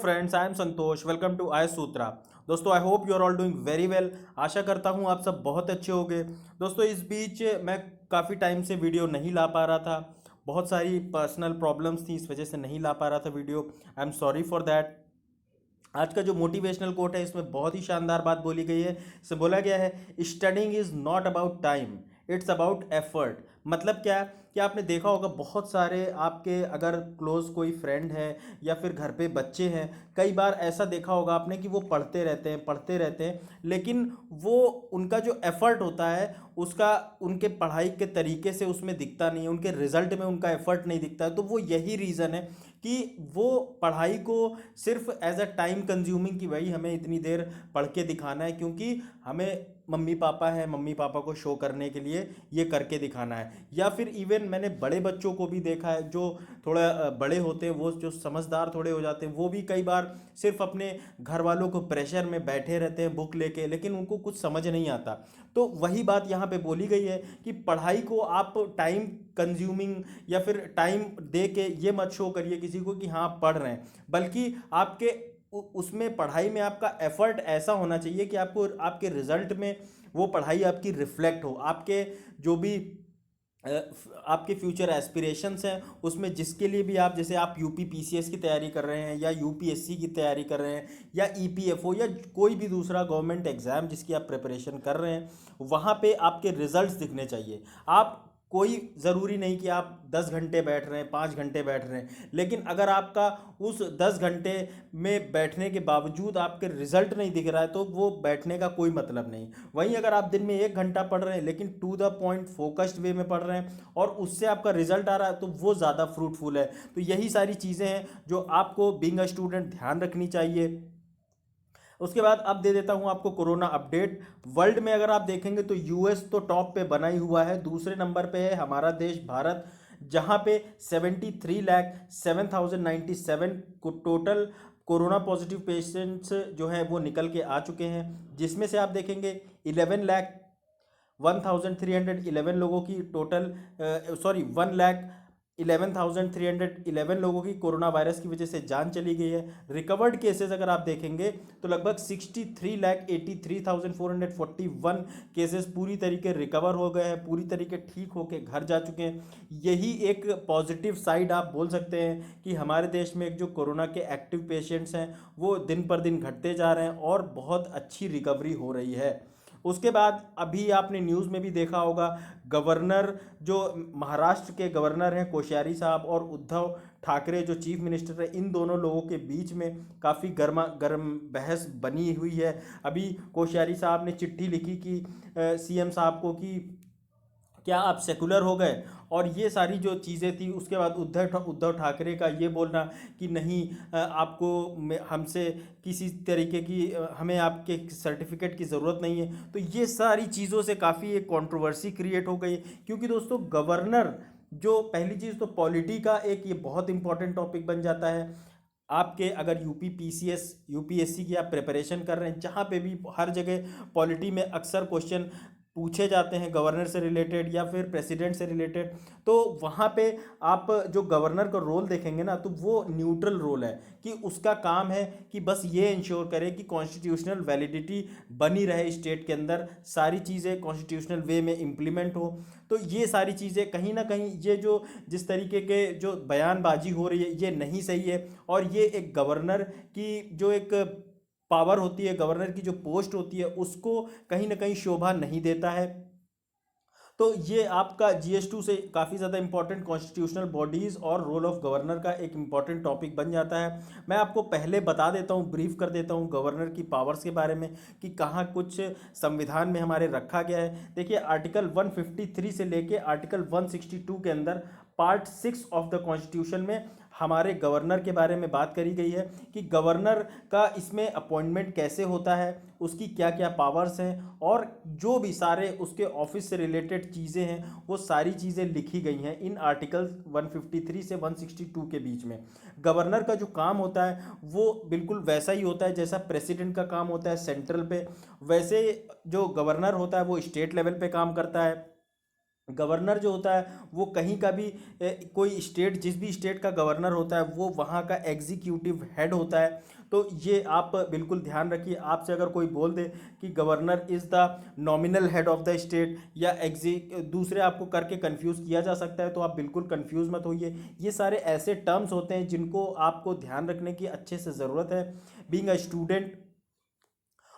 Friends, I am Santosh. Welcome to I Sutra. दोस्तों, I hope you are all doing very well. आशा करता हूँ आप सब बहुत अच्छे होंगे। दोस्तों, इस बीच मैं काफ़ी टाइम से वीडियो नहीं ला पा रहा था। बहुत सारी पर्सनल प्रॉब्लम्स थी, इस वजह से नहीं ला पा रहा था video. I am sorry for that. आज का जो मोटिवेशनल कोट है, इसमें बहुत ही शानदार बात बोली गई है। इसमें बोला गया है, studying is not about time, it's about effort. मतलब क्या कि आपने देखा होगा, बहुत सारे आपके अगर क्लोज कोई फ्रेंड है या फिर घर पे बच्चे हैं, कई बार ऐसा देखा होगा आपने कि वो पढ़ते रहते हैं, लेकिन वो उनका जो एफर्ट होता है उसका उनके पढ़ाई के तरीके से उसमें दिखता नहीं है, उनके रिजल्ट में उनका एफर्ट नहीं दिखता है। तो वो यही रीज़न है कि वो पढ़ाई को सिर्फ एज अ टाइम कंज्यूमिंग, कि भाई हमें इतनी देर पढ़ के दिखाना है, क्योंकि हमें मम्मी पापा है, मम्मी पापा को शो करने के लिए ये करके दिखाना है। या फिर इवन मैंने बड़े बच्चों को भी देखा है, जो थोड़ा बड़े होते हैं, वो जो समझदार थोड़े हो जाते हैं, वो भी कई बार सिर्फ अपने घर वालों को प्रेशर में बैठे रहते हैं बुक लेके, लेकिन उनको कुछ समझ नहीं आता। तो वही बात यहाँ पे बोली गई है कि पढ़ाई को आप टाइम कंज्यूमिंग या फिर टाइम दे के ये मत शो करिए किसी को कि हाँ आप पढ़ रहे हैं, बल्कि आपके उसमें पढ़ाई में आपका एफर्ट ऐसा होना चाहिए कि आपको आपके रिजल्ट में वो पढ़ाई आपकी रिफ्लेक्ट हो। आपके जो भी अ, आपके फ्यूचर एस्पिरेशंस हैं, उसमें जिसके लिए भी आप, जैसे आप यूपी पीसीएस की तैयारी कर रहे हैं या यूपीएससी की तैयारी कर रहे हैं या ईपीएफओ या कोई भी दूसरा गवर्नमेंट एग्जाम जिसकी आप प्रिपरेशन कर रहे हैं, वहाँ पे आपके रिजल्ट्स दिखने चाहिए। आप कोई ज़रूरी नहीं कि आप 10 घंटे बैठ रहे हैं, 5 घंटे बैठ रहे हैं, लेकिन अगर आपका उस 10 घंटे में बैठने के बावजूद आपके रिजल्ट नहीं दिख रहा है, तो वो बैठने का कोई मतलब नहीं। वहीं अगर आप दिन में 1 घंटा पढ़ रहे हैं, लेकिन टू द पॉइंट फोकस्ड वे में पढ़ रहे हैं और उससे आपका रिजल्ट आ रहा है, तो वो ज़्यादा फ्रूटफुल है। तो यही सारी चीज़ें हैं जो आपको बीइंग अ स्टूडेंट ध्यान रखनी चाहिए। उसके बाद अब दे देता हूं आपको कोरोना अपडेट। वर्ल्ड में अगर आप देखेंगे तो यूएस तो टॉप पे बना ही हुआ है, दूसरे नंबर पे है हमारा देश भारत, जहां पे 73,07,097 को टोटल कोरोना पॉजिटिव पेशेंट्स जो है वो निकल के आ चुके हैं। जिसमें से आप देखेंगे 11,01,311 लोगों की टोटल, सॉरी 1,11,311 लोगों की कोरोना वायरस की वजह से जान चली गई है। रिकवर्ड केसेस अगर आप देखेंगे तो लगभग 63,83,441 केसेस पूरी तरीके रिकवर हो गए हैं, पूरी तरीके ठीक होके घर जा चुके हैं। यही एक पॉजिटिव साइड आप बोल सकते हैं कि हमारे देश में जो कोरोना के एक्टिव पेशेंट्स हैं वो दिन पर दिन घटते जा रहे हैं और बहुत अच्छी रिकवरी हो रही है। उसके बाद अभी आपने न्यूज़ में भी देखा होगा, गवर्नर जो महाराष्ट्र के गवर्नर हैं कोश्यारी साहब और उद्धव ठाकरे जो चीफ मिनिस्टर हैं, इन दोनों लोगों के बीच में काफ़ी गर्मा गर्म बहस बनी हुई है। अभी कोश्यारी साहब ने चिट्ठी लिखी कि सीएम साहब को कि क्या आप सेकुलर हो गए, और ये सारी जो चीज़ें थी। उसके बाद उद्धव ठाकरे का ये बोलना कि नहीं, आपको हमसे किसी तरीके की हमें आपके सर्टिफिकेट की ज़रूरत नहीं है। तो ये सारी चीज़ों से काफ़ी एक कंट्रोवर्सी क्रिएट हो गई, क्योंकि दोस्तों गवर्नर, जो पहली चीज़ तो पॉलिटी का एक ये बहुत इंपॉर्टेंट टॉपिक बन जाता है। आपके अगर यूपी पीसीएस यूपीएससी की आप प्रिपरेशन कर रहे हैं, जहाँ पे भी हर जगह पॉलिटी में अक्सर क्वेश्चन पूछे जाते हैं गवर्नर से रिलेटेड या फिर प्रेसिडेंट से रिलेटेड, तो वहाँ पे आप जो गवर्नर का रोल देखेंगे ना, तो वो न्यूट्रल रोल है कि उसका काम है कि बस ये इंश्योर करे कि कॉन्स्टिट्यूशनल वैलिडिटी बनी रहे स्टेट के अंदर, सारी चीज़ें कॉन्स्टिट्यूशनल वे में इम्प्लीमेंट हो। तो ये सारी चीज़ें कहीं ना कहीं, ये जो जिस तरीके के जो बयानबाजी हो रही है, ये नहीं सही है। और ये एक गवर्नर की जो एक पावर होती है, गवर्नर की जो पोस्ट होती है, उसको कहीं ना कहीं शोभा नहीं देता है। तो ये आपका जीएस2 से काफ़ी ज़्यादा इंपॉर्टेंट कॉन्स्टिट्यूशनल बॉडीज़ और रोल ऑफ गवर्नर का एक इंपॉर्टेंट टॉपिक बन जाता है। मैं आपको पहले बता देता हूँ, ब्रीफ कर देता हूँ गवर्नर की पावर्स के बारे में कि कहाँ कुछ संविधान में हमारे रखा गया है। देखिए, आर्टिकल 153 से लेके आर्टिकल 162 के अंदर पार्ट 6 ऑफ द कॉन्स्टिट्यूशन में हमारे गवर्नर के बारे में बात करी गई है कि गवर्नर का इसमें अपॉइंटमेंट कैसे होता है, उसकी क्या क्या पावर्स हैं, और जो भी सारे उसके ऑफिस से रिलेटेड चीज़ें हैं, वो सारी चीज़ें लिखी गई हैं इन आर्टिकल 153 से 162 के बीच में। गवर्नर का जो काम होता है वो बिल्कुल वैसा ही होता है जैसा प्रेसिडेंट का काम होता है सेंट्रल पे, वैसे जो गवर्नर होता है वो स्टेट लेवल पे काम करता है। गवर्नर जो होता है वो कहीं का भी कोई स्टेट, जिस भी स्टेट का गवर्नर होता है वो वहाँ का एग्जीक्यूटिव हेड होता है। तो ये आप बिल्कुल ध्यान रखिए। आपसे अगर कोई बोल दे कि governor is the nominal head of the state या एग्जी दूसरे आपको करके कंफ्यूज किया जा सकता है, तो आप बिल्कुल कंफ्यूज मत होइए। ये सारे ऐसे टर्म्स होते हैं जिनको आपको ध्यान रखने की अच्छे से ज़रूरत है बीइंग अ स्टूडेंट।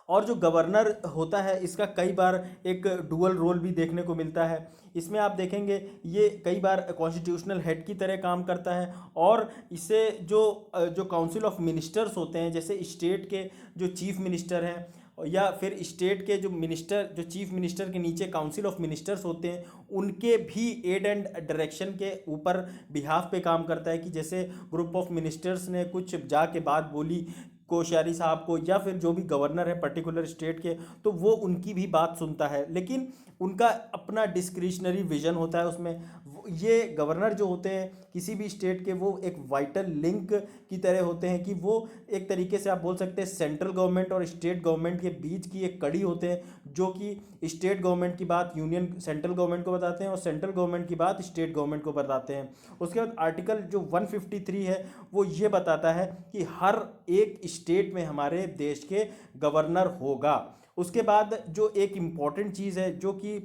और जो गवर्नर होता है इसका कई बार एक डुअल रोल भी देखने को मिलता है। इसमें आप देखेंगे ये कई बार कॉन्स्टिट्यूशनल हेड की तरह काम करता है, और इसे जो काउंसिल ऑफ मिनिस्टर्स होते हैं, जैसे स्टेट के जो चीफ मिनिस्टर हैं या फिर स्टेट के जो मिनिस्टर, जो चीफ मिनिस्टर के नीचे काउंसिल ऑफ मिनिस्टर्स होते हैं, उनके भी एड एंड डायरेक्शन के ऊपर बिहाफ पे काम करता है। कि जैसे ग्रुप ऑफ मिनिस्टर्स ने कुछ जाके बात बोली कोश्यारी साहब को या फिर जो भी गवर्नर है पर्टिकुलर स्टेट के, तो वो उनकी भी बात सुनता है, लेकिन उनका अपना डिस्क्रिशनरी विजन होता है उसमें। ये गवर्नर जो होते हैं किसी भी स्टेट के, वो एक वाइटल लिंक की तरह होते हैं। कि वो एक तरीके से आप बोल सकते हैं सेंट्रल गवर्नमेंट और स्टेट गवर्नमेंट के बीच की एक कड़ी होते हैं, जो कि स्टेट गवर्नमेंट की बात यूनियन सेंट्रल गवर्नमेंट को बताते हैं और सेंट्रल गवर्नमेंट की बात स्टेट गवर्नमेंट को बताते हैं। उसके बाद आर्टिकल जो 153 है वो ये बताता है कि हर एक स्टेट में हमारे देश के गवर्नर होगा। उसके बाद जो एक इम्पॉर्टेंट चीज़ है जो कि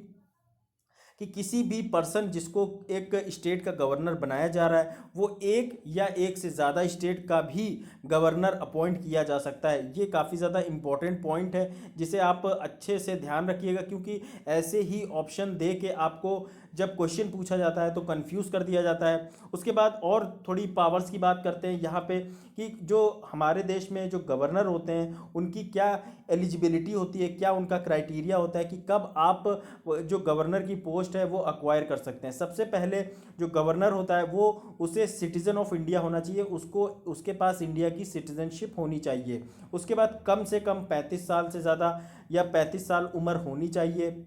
किसी भी पर्सन जिसको एक स्टेट का गवर्नर बनाया जा रहा है वो एक या एक से ज़्यादा स्टेट का भी गवर्नर अपॉइंट किया जा सकता है। ये काफ़ी ज़्यादा इम्पॉर्टेंट पॉइंट है जिसे आप अच्छे से ध्यान रखिएगा, क्योंकि ऐसे ही ऑप्शन दे के आपको जब क्वेश्चन पूछा जाता है तो कंफ्यूज कर दिया जाता है। उसके बाद और थोड़ी पावर्स की बात करते हैं यहाँ पे, कि जो हमारे देश में जो गवर्नर होते हैं उनकी क्या एलिजिबिलिटी होती है, क्या उनका क्राइटेरिया होता है कि कब आप जो गवर्नर की पोस्ट है वो अक्वायर कर सकते हैं। सबसे पहले जो गवर्नर होता है वो उसे सिटीज़न ऑफ इंडिया होना चाहिए, उसको उसके पास इंडिया की सिटीज़नशिप होनी चाहिए। उसके बाद कम से कम 35 साल से ज़्यादा या 35 साल उम्र होनी चाहिए।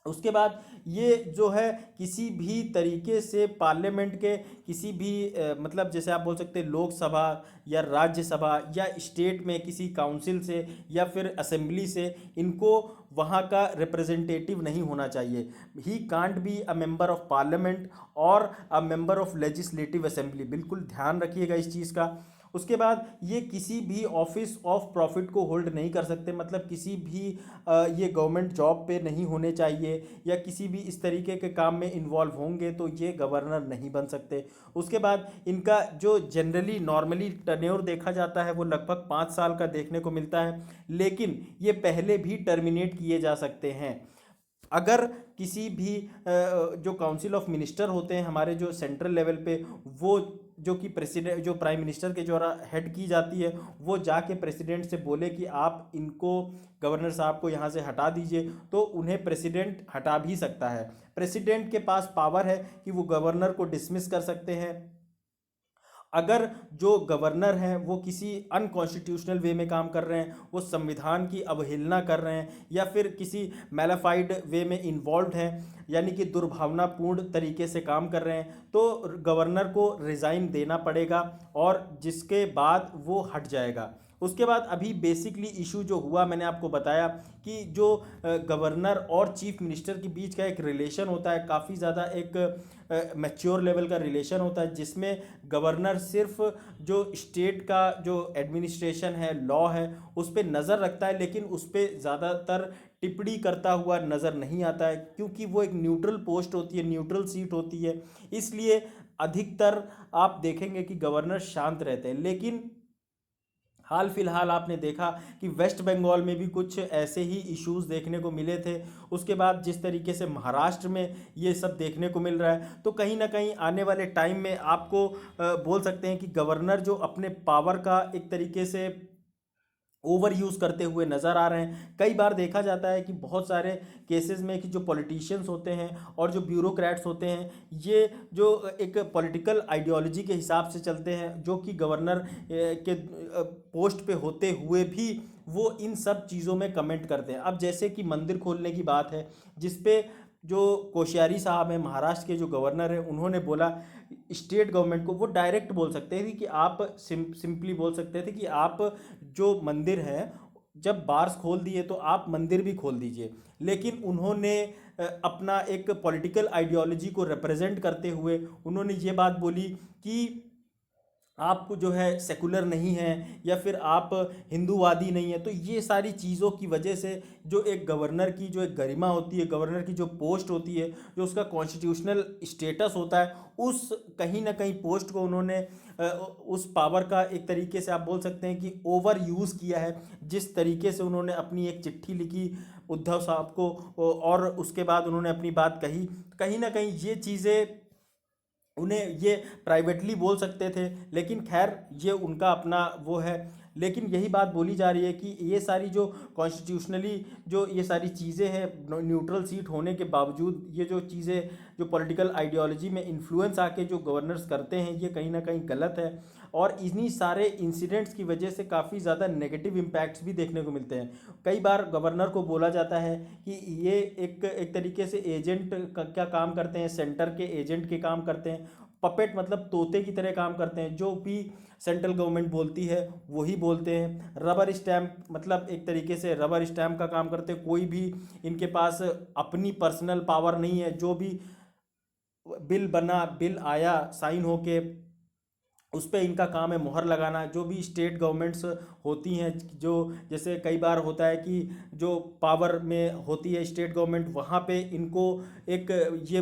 उसके बाद ये जो है किसी भी तरीके से पार्लियामेंट के किसी भी मतलब जैसे आप बोल सकते हैं लोकसभा या राज्यसभा या स्टेट में किसी काउंसिल से या फिर असेंबली से इनको वहाँ का रिप्रेजेंटेटिव नहीं होना चाहिए। He can't be a member of parliament और a member of legislative assembly. बिल्कुल ध्यान रखिएगा इस चीज़ का। उसके बाद ये किसी भी ऑफिस ऑफ प्रॉफिट को होल्ड नहीं कर सकते, मतलब किसी भी ये गवर्नमेंट जॉब पे नहीं होने चाहिए या किसी भी इस तरीके के काम में इन्वॉल्व होंगे तो ये गवर्नर नहीं बन सकते। उसके बाद इनका जो जनरली नॉर्मली टर्न्योर देखा जाता है वो लगभग 5 साल का देखने को मिलता है, लेकिन ये पहले भी टर्मिनेट किए जा सकते हैं अगर किसी भी जो काउंसिल ऑफ मिनिस्टर होते हैं हमारे जो सेंट्रल लेवल पे, वो जो कि प्रेसिडेंट जो प्राइम मिनिस्टर के द्वारा हेड की जाती है, वो जाके प्रेसिडेंट से बोले कि आप इनको गवर्नर साहब को यहाँ से हटा दीजिए, तो उन्हें प्रेसिडेंट हटा भी सकता है। प्रेसिडेंट के पास पावर है कि वो गवर्नर को डिसमिस कर सकते हैं अगर जो गवर्नर हैं वो किसी अनकॉन्स्टिट्यूशनल वे में काम कर रहे हैं, वो संविधान की अवहेलना कर रहे हैं या फिर किसी मैलाफाइड वे में इन्वॉल्व हैं, यानी कि दुर्भावनापूर्ण तरीके से काम कर रहे हैं, तो गवर्नर को रिज़ाइन देना पड़ेगा और जिसके बाद वो हट जाएगा। उसके बाद अभी बेसिकली इशू जो हुआ मैंने आपको बताया कि जो गवर्नर और चीफ मिनिस्टर के बीच का एक रिलेशन होता है, काफ़ी ज़्यादा एक मैच्योर लेवल का रिलेशन होता है, जिसमें गवर्नर सिर्फ जो स्टेट का जो एडमिनिस्ट्रेशन है, लॉ है, उस पर नज़र रखता है, लेकिन उस पर ज़्यादातर टिप्पणी करता हुआ नज़र नहीं आता है, क्योंकि वो एक न्यूट्रल पोस्ट होती है, न्यूट्रल सीट होती है। इसलिए अधिकतर आप देखेंगे कि गवर्नर शांत रहते हैं। लेकिन हाल फिलहाल आपने देखा कि वेस्ट बंगाल में भी कुछ ऐसे ही इश्यूज देखने को मिले थे। उसके बाद जिस तरीके से महाराष्ट्र में ये सब देखने को मिल रहा है, तो कहीं ना कहीं आने वाले टाइम में आपको बोल सकते हैं कि गवर्नर जो अपने पावर का एक तरीके से ओवर यूज़ करते हुए नज़र आ रहे हैं। कई बार देखा जाता है कि बहुत सारे केसेस में कि जो पॉलिटिशियंस होते हैं और जो ब्यूरोक्रेट्स होते हैं, ये जो एक पॉलिटिकल आइडियोलॉजी के हिसाब से चलते हैं, जो कि गवर्नर के पोस्ट पे होते हुए भी वो इन सब चीज़ों में कमेंट करते हैं। अब जैसे कि मंदिर खोलने की बात है, जिस पे जो कोश्यारी साहब हैं, महाराष्ट्र के जो गवर्नर हैं, उन्होंने बोला स्टेट गवर्नमेंट को, वो डायरेक्ट बोल सकते थे कि आप सिंपली बोल सकते थे कि आप जो मंदिर है जब बार्स खोल दिए तो आप मंदिर भी खोल दीजिए, लेकिन उन्होंने अपना एक पॉलिटिकल आइडियोलॉजी को रिप्रेजेंट करते हुए उन्होंने ये बात बोली कि आप जो है सेकुलर नहीं हैं या फिर आप हिंदूवादी नहीं है। तो ये सारी चीज़ों की वजह से जो एक गवर्नर की जो एक गरिमा होती है, गवर्नर की जो पोस्ट होती है, जो उसका कॉन्स्टिट्यूशनल स्टेटस होता है, उस कहीं ना कहीं पोस्ट को उन्होंने उस पावर का एक तरीके से आप बोल सकते हैं कि ओवर यूज़ किया है। जिस तरीके से उन्होंने अपनी एक चिट्ठी लिखी उद्धव साहब को और उसके बाद उन्होंने अपनी बात कही, कहीं ना कहीं ये चीज़ें उन्हें ये प्राइवेटली बोल सकते थे, लेकिन खैर ये उनका अपना वो है। लेकिन यही बात बोली जा रही है कि ये सारी जो कॉन्स्टिट्यूशनली जो ये सारी चीज़ें हैं, न्यूट्रल सीट होने के बावजूद ये जो चीज़ें जो पॉलिटिकल आइडियोलॉजी में इन्फ्लुएंस आके जो गवर्नर्स करते हैं, ये कहीं ना कहीं गलत है। और इन्हीं सारे इंसिडेंट्स की वजह से काफ़ी ज़्यादा नेगेटिव इम्पैक्ट्स भी देखने को मिलते हैं। कई बार गवर्नर को बोला जाता है कि ये एक तरीके से एजेंट का क्या काम करते हैं, सेंटर के एजेंट के काम करते हैं। पपेट मतलब तोते की तरह काम करते हैं, जो भी सेंट्रल गवर्नमेंट बोलती है वही बोलते हैं। रबर स्टैम्प मतलब एक तरीके से रबर स्टैम्प का काम करते हैं, कोई भी इनके पास अपनी पर्सनल पावर नहीं है। जो भी बिल बना, बिल आया, साइन होके उस पे इनका काम है मोहर लगाना। जो भी स्टेट गवर्नमेंट्स होती हैं, जो जैसे कई बार होता है कि जो पावर में होती है स्टेट गवर्नमेंट, वहाँ पे इनको एक ये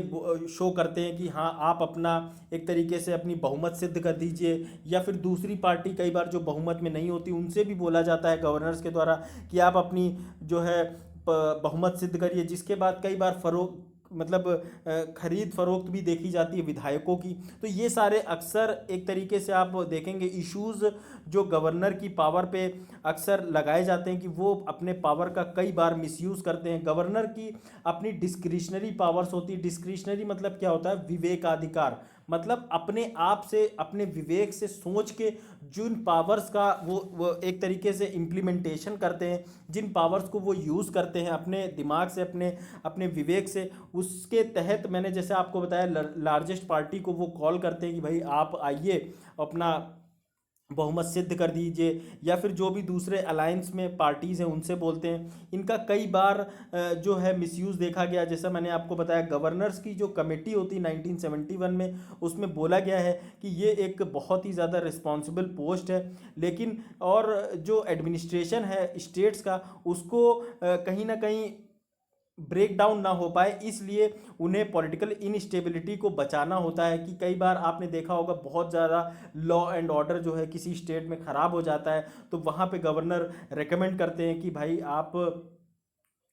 शो करते हैं कि हाँ आप अपना एक तरीके से अपनी बहुमत सिद्ध कर दीजिए। या फिर दूसरी पार्टी कई बार जो बहुमत में नहीं होती उनसे भी बोला जाता है गवर्नर्स के द्वारा कि आप अपनी जो है बहुमत सिद्ध करिए, जिसके बाद कई बार फरोख मतलब खरीद फरोख्त भी देखी जाती है विधायकों की। तो ये सारे अक्सर एक तरीके से आप देखेंगे इश्यूज जो गवर्नर की पावर पे अक्सर लगाए जाते हैं कि वो अपने पावर का कई बार मिसयूज़ करते हैं। गवर्नर की अपनी डिस्क्रिशनरी पावर्स होती है। डिस्क्रिशनरी मतलब क्या होता है? विवेकाधिकार, मतलब अपने आप से अपने विवेक से सोच के जिन पावर्स का वो एक तरीके से इम्प्लीमेंटेशन करते हैं, जिन पावर्स को वो यूज़ करते हैं अपने दिमाग से, अपने अपने विवेक से, उसके तहत मैंने जैसे आपको बताया लार्जेस्ट पार्टी को वो कॉल करते हैं कि भाई आप आइए अपना बहुमत सिद्ध कर दीजिए। या फिर जो भी दूसरे अलायंस में पार्टीज़ हैं उनसे बोलते हैं। इनका कई बार जो है मिसयूज़ देखा गया। जैसा मैंने आपको बताया गवर्नर्स की जो कमेटी होती 1971 में, उसमें बोला गया है कि ये एक बहुत ही ज़्यादा रिस्पॉन्सिबल पोस्ट है, लेकिन और जो एडमिनिस्ट्रेशन है स्टेट्स का उसको कहीं ना कहीं ब्रेक डाउन ना हो पाए, इसलिए उन्हें पॉलिटिकल इनस्टेबिलिटी को बचाना होता है। कि कई बार आपने देखा होगा बहुत ज़्यादा लॉ एंड ऑर्डर जो है किसी स्टेट में ख़राब हो जाता है, तो वहाँ पे गवर्नर रेकमेंड करते हैं कि भाई आप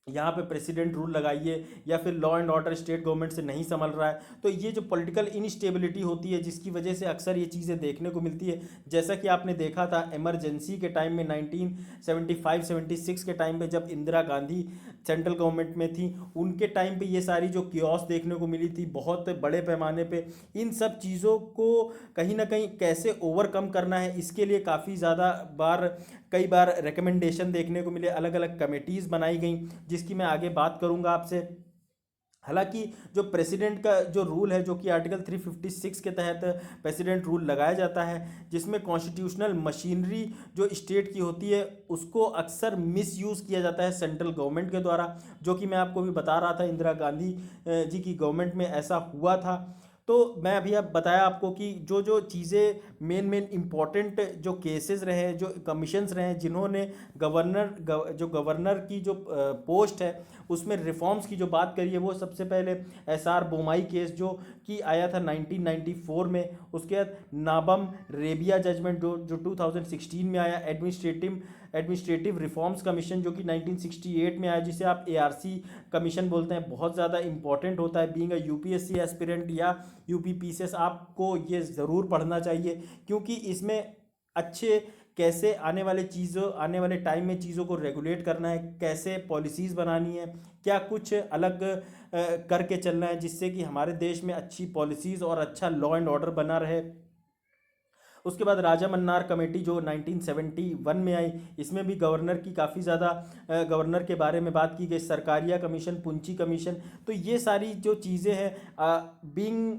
यहाँ पे प्रेसिडेंट रूल लगाइए, या फिर law and order state government से नहीं संभल रहा है। तो ये जो पॉलिटिकल इनस्टेबिलिटी होती है जिसकी वजह से अक्सर ये चीज़ें देखने को मिलती है। जैसा कि आपने देखा था इमरजेंसी के टाइम में 1975-76 के टाइम पे जब इंदिरा गांधी सेंट्रल गवर्नमेंट में थी, उनके टाइम पे ये सारी जो कियोस देखने को मिली थी बहुत बड़े पैमाने पे। इन सब चीज़ों को कहीं ना कहीं कैसे ओवरकम करना है, इसके लिए काफ़ी ज़्यादा बार कई बार रिकमेंडेशन देखने को मिले, अलग अलग कमेटीज़ बनाई गई, जिसकी मैं आगे बात करूंगा आपसे। हालांकि जो प्रेसिडेंट का जो रूल है, जो कि आर्टिकल 356 के तहत प्रेसिडेंट रूल लगाया जाता है, जिसमें कॉन्स्टिट्यूशनल मशीनरी जो स्टेट की होती है उसको अक्सर मिसयूज़ किया जाता है सेंट्रल गवर्नमेंट के द्वारा, जो कि मैं आपको भी बता रहा था इंदिरा गांधी जी की गवर्नमेंट में ऐसा हुआ था। तो मैं अभी अब बताया आपको कि जो जो चीज़ें मेन इम्पॉर्टेंट जो केसेस रहे, जो कमीशंस रहे जिन्होंने जो गवर्नर की जो पोस्ट है उसमें रिफॉर्म्स की जो बात करी है, वो सबसे पहले एसआर बोमाई केस जो कि आया था 1994 में। उसके बाद नाबम रेबिया जजमेंट जो 2016 में आया। एडमिनिस्ट्रेटिव रिफॉर्म्स कमीशन जो कि 1968 में आया, जिसे आप एआरसी कमीशन बोलते हैं। बहुत ज़्यादा इंपॉर्टेंट होता है। बीइंग अ यूपीएससी एस्पिरेंट या यूपीपीसीएस, आपको ये ज़रूर पढ़ना चाहिए, क्योंकि इसमें अच्छे कैसे आने वाले टाइम में चीज़ों को रेगुलेट करना है, कैसे पॉलिसीज़ बनानी है, क्या कुछ अलग करके चलना है जिससे कि हमारे देश में अच्छी पॉलिसीज़ और अच्छा लॉ एंड ऑर्डर बना रहे। उसके बाद राजा मन्नार कमेटी जो 1971 में आई, इसमें भी गवर्नर की काफ़ी ज़्यादा गवर्नर के बारे में बात की गई। सरकारिया कमीशन, पुंची कमीशन, तो ये सारी जो चीज़ें हैं बीइंग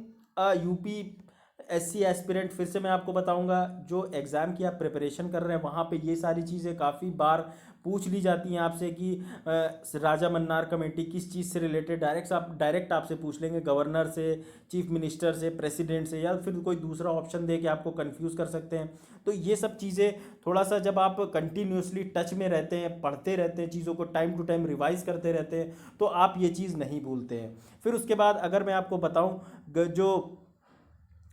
यूपी SC एस्पिरेंट, फिर से मैं आपको बताऊंगा, जो एग्ज़ाम की आप प्रिपरेशन कर रहे हैं वहाँ पे ये सारी चीज़ें काफ़ी बार पूछ ली जाती हैं आपसे कि राजा मन्नार कमेटी किस चीज़ से रिलेटेड, डायरेक्ट आपसे पूछ लेंगे, गवर्नर से, चीफ मिनिस्टर से, प्रेसिडेंट से, या फिर कोई दूसरा ऑप्शन दे के आपको कंफ्यूज कर सकते हैं। तो ये सब चीज़ें थोड़ा सा जब आप कंटिन्यूसली टच में रहते हैं, पढ़ते रहते हैं, चीज़ों को टाइम टू टाइम रिवाइज करते रहते हैं, तो आप ये चीज़ नहीं भूलते हैं। फिर उसके बाद अगर मैं आपको बताऊं, जो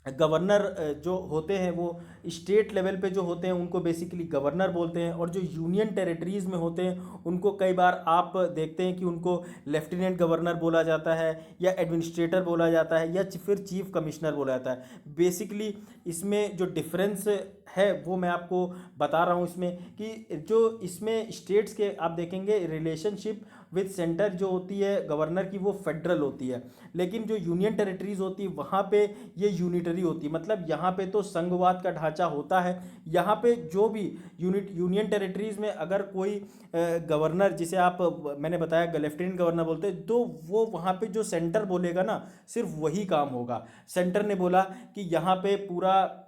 गवर्नर जो होते हैं वो स्टेट लेवल पे जो होते हैं उनको बेसिकली गवर्नर बोलते हैं, और जो यूनियन टेरिटरीज़ में होते हैं उनको कई बार आप देखते हैं कि उनको लेफ्टिनेंट गवर्नर बोला जाता है, या एडमिनिस्ट्रेटर बोला जाता है, या फिर चीफ कमिश्नर बोला जाता है। बेसिकली इसमें जो डिफरेंस है वो मैं आपको बता रहा हूँ इसमें, कि जो इसमें स्टेट्स के आप देखेंगे रिलेशनशिप विद सेंटर जो होती है गवर्नर की, वो फेडरल होती है, लेकिन जो यूनियन टेरिटरीज होती है वहाँ पे ये यूनिटरी होती है। मतलब यहाँ पे तो संघवाद का ढांचा होता है, यहाँ पे जो भी यूनियन टेरिटरीज में अगर कोई गवर्नर, जिसे आप मैंने बताया लेफ्टिनेंट गवर्नर बोलते हैं, तो वो वहाँ पे जो सेंटर बोलेगा ना सिर्फ वही काम होगा। सेंटर ने बोला कि यहाँ पे पूरा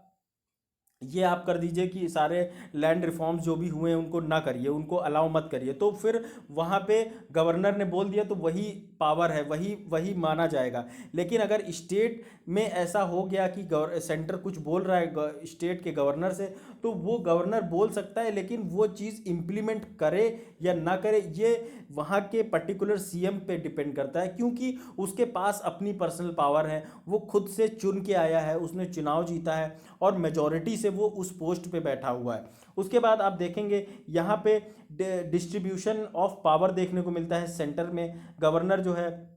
ये आप कर दीजिए कि सारे लैंड रिफॉर्म्स जो भी हुए हैं उनको ना करिए, उनको अलाउ मत करिए, तो फिर वहाँ पे गवर्नर ने बोल दिया तो वही पावर है, वही वही माना जाएगा। लेकिन अगर स्टेट में ऐसा हो गया कि सेंटर कुछ बोल रहा है स्टेट के गवर्नर से, तो वो गवर्नर बोल सकता है, लेकिन वो चीज़ इम्प्लीमेंट करे या ना करे ये वहाँ के पर्टिकुलर सीएम पे डिपेंड करता है, क्योंकि उसके पास अपनी पर्सनल पावर है, वो खुद से चुन के आया है, उसने चुनाव जीता है और मेजॉरिटी से वो उस पोस्ट पे बैठा हुआ है। उसके बाद आप देखेंगे यहाँ पे डिस्ट्रीब्यूशन ऑफ पावर देखने को मिलता है। सेंटर में गवर्नर जो है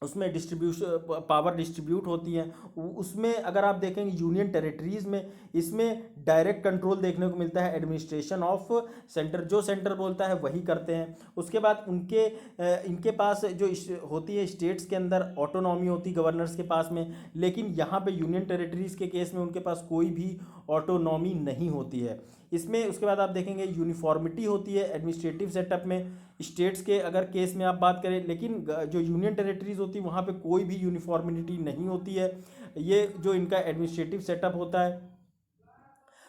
उसमें डिस्ट्रीब्यूशन पावर डिस्ट्रीब्यूट होती है। उसमें अगर आप देखेंगे यूनियन टेरिटरीज में, इसमें डायरेक्ट कंट्रोल देखने को मिलता है, एडमिनिस्ट्रेशन ऑफ सेंटर, जो सेंटर बोलता है वही करते हैं। उसके बाद इनके पास जो होती है स्टेट्स के अंदर ऑटोनॉमी होती है गवर्नर्स के पास में, लेकिन यहाँ पे यूनियन टेरिटरीज के केस में उनके पास कोई भी ऑटोनॉमी नहीं होती है इसमें। उसके बाद आप देखेंगे यूनिफॉर्मिटी होती है एडमिनिस्ट्रेटिव सेटअप में स्टेट्स के अगर केस में आप बात करें, लेकिन जो यूनियन टेरिटरीज होती है वहाँ पे कोई भी यूनिफॉर्मिटी नहीं होती है। ये जो इनका एडमिनिस्ट्रेटिव सेटअप होता है,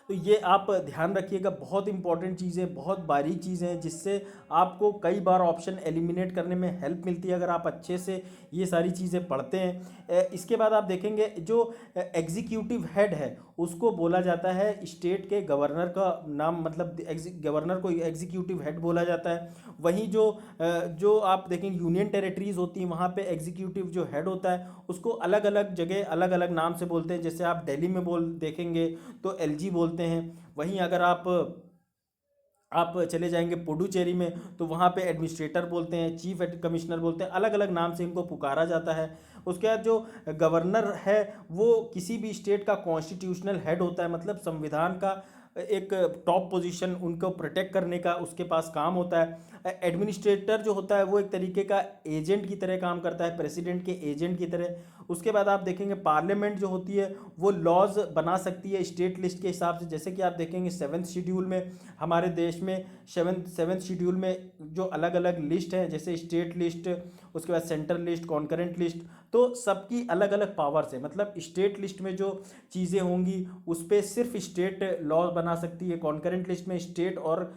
तो ये आप ध्यान रखिएगा, बहुत इंपॉर्टेंट चीज़ें, बहुत बारीक चीज़ें हैं, जिससे आपको कई बार ऑप्शन एलिमिनेट करने में हेल्प मिलती है अगर आप अच्छे से ये सारी चीज़ें पढ़ते हैं। इसके बाद आप देखेंगे जो एग्जीक्यूटिव हेड है उसको बोला जाता है स्टेट के गवर्नर का नाम, मतलब गवर्नर को एग्जीक्यूटिव हेड बोला जाता है। वहीं जो आप देखेंगे यूनियन टेरिटरीज होती हैं वहाँ पे एग्जीक्यूटिव जो हेड होता है उसको अलग अलग जगह अलग अलग नाम से बोलते हैं। जैसे आप दिल्ली में देखेंगे तो एलजी बोलते हैं, वहीं अगर आप चले जाएंगे पुडुचेरी में तो वहाँ पे एडमिनिस्ट्रेटर बोलते हैं, चीफ कमिश्नर बोलते हैं, अलग अलग नाम से इनको पुकारा जाता है। उसके बाद जो गवर्नर है वो किसी भी स्टेट का कॉन्स्टिट्यूशनल हेड होता है, मतलब संविधान का एक टॉप पोजीशन उनको प्रोटेक्ट करने का उसके पास काम होता है। एडमिनिस्ट्रेटर जो होता है वो एक तरीके का एजेंट की तरह काम करता है, प्रेसिडेंट के एजेंट की तरह। उसके बाद आप देखेंगे पार्लियामेंट जो होती है वो लॉज बना सकती है स्टेट लिस्ट के हिसाब से। जैसे कि आप देखेंगे 7th शेड्यूल में, हमारे देश में 7th शेड्यूल में जो अलग अलग लिस्ट है, जैसे स्टेट लिस्ट, उसके बाद सेंट्रल लिस्ट, कॉन्करेंट लिस्ट, तो सबकी अलग अलग पावर्स है। मतलब स्टेट लिस्ट में जो चीज़ें होंगी उस पर सिर्फ स्टेट लॉ बना सकती है, कॉन्करेंट लिस्ट में स्टेट और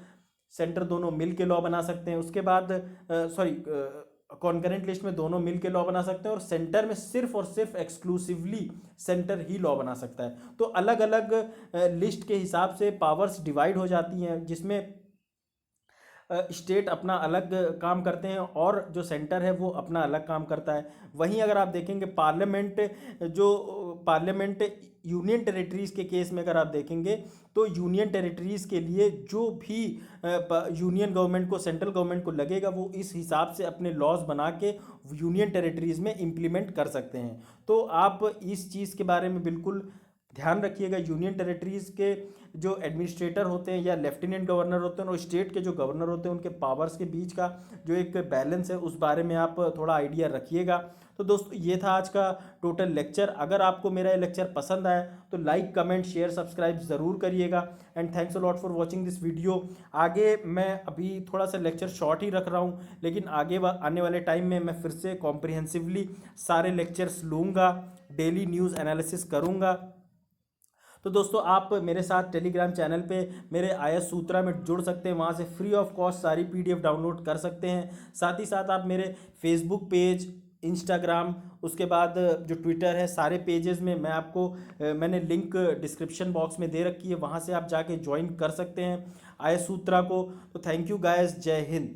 सेंटर दोनों मिल के लॉ बना सकते हैं। उसके बाद कॉन्करेंट लिस्ट में दोनों मिल के लॉ बना सकते हैं, और सेंटर में सिर्फ और सिर्फ एक्सक्लूसिवली सेंटर ही लॉ बना सकता है। तो अलग अलग लिस्ट के हिसाब से पावर्स डिवाइड हो जाती हैं, जिसमें स्टेट अपना अलग काम करते हैं और जो सेंटर है वो अपना अलग काम करता है। वहीं अगर आप देखेंगे पार्लियामेंट यूनियन टेरिटरीज़ के केस में अगर आप देखेंगे तो यूनियन टेरिटरीज़ के लिए जो भी यूनियन गवर्नमेंट को, सेंट्रल गवर्नमेंट को लगेगा वो इस हिसाब से अपने लॉज बना के यूनियन टेरिटरीज़ में इम्प्लीमेंट कर सकते हैं। तो आप इस चीज़ के बारे में बिल्कुल ध्यान रखिएगा यूनियन टेरिटरीज़ के जो एडमिनिस्ट्रेटर होते हैं या लेफ्टिनेंट गवर्नर होते हैं और स्टेट के जो गवर्नर होते हैं उनके पावर्स के बीच का जो एक बैलेंस है उस बारे में आप थोड़ा आइडिया रखिएगा। तो दोस्तों ये था आज का टोटल लेक्चर। अगर आपको मेरा ये लेक्चर पसंद आया तो लाइक कमेंट शेयर सब्सक्राइब ज़रूर करिएगा। And thanks a lot for watching this video. आगे मैं अभी थोड़ा सा लेक्चर शॉर्ट ही रख रहा हूँ, लेकिन आगे आने वाले टाइम में मैं फिर से कॉम्प्रिहेंसिवली सारे लेक्चर्स लूँगा, डेली न्यूज़ एनालिसिस करूँगा। तो दोस्तों आप मेरे साथ टेलीग्राम चैनल पे मेरे आईएएस सूत्रा में जुड़ सकते हैं, वहाँ से फ्री ऑफ कॉस्ट सारी पीडीएफ डाउनलोड कर सकते हैं। साथ ही साथ आप मेरे फेसबुक पेज, इंस्टाग्राम, उसके बाद जो ट्विटर है, सारे पेजेस में मैं आपको मैंने लिंक डिस्क्रिप्शन बॉक्स में दे रखी है, वहाँ से आप जाके ज्वाइन कर सकते हैं आईएएस सूत्रा को। तो थैंक यू गाइस, जय हिंद।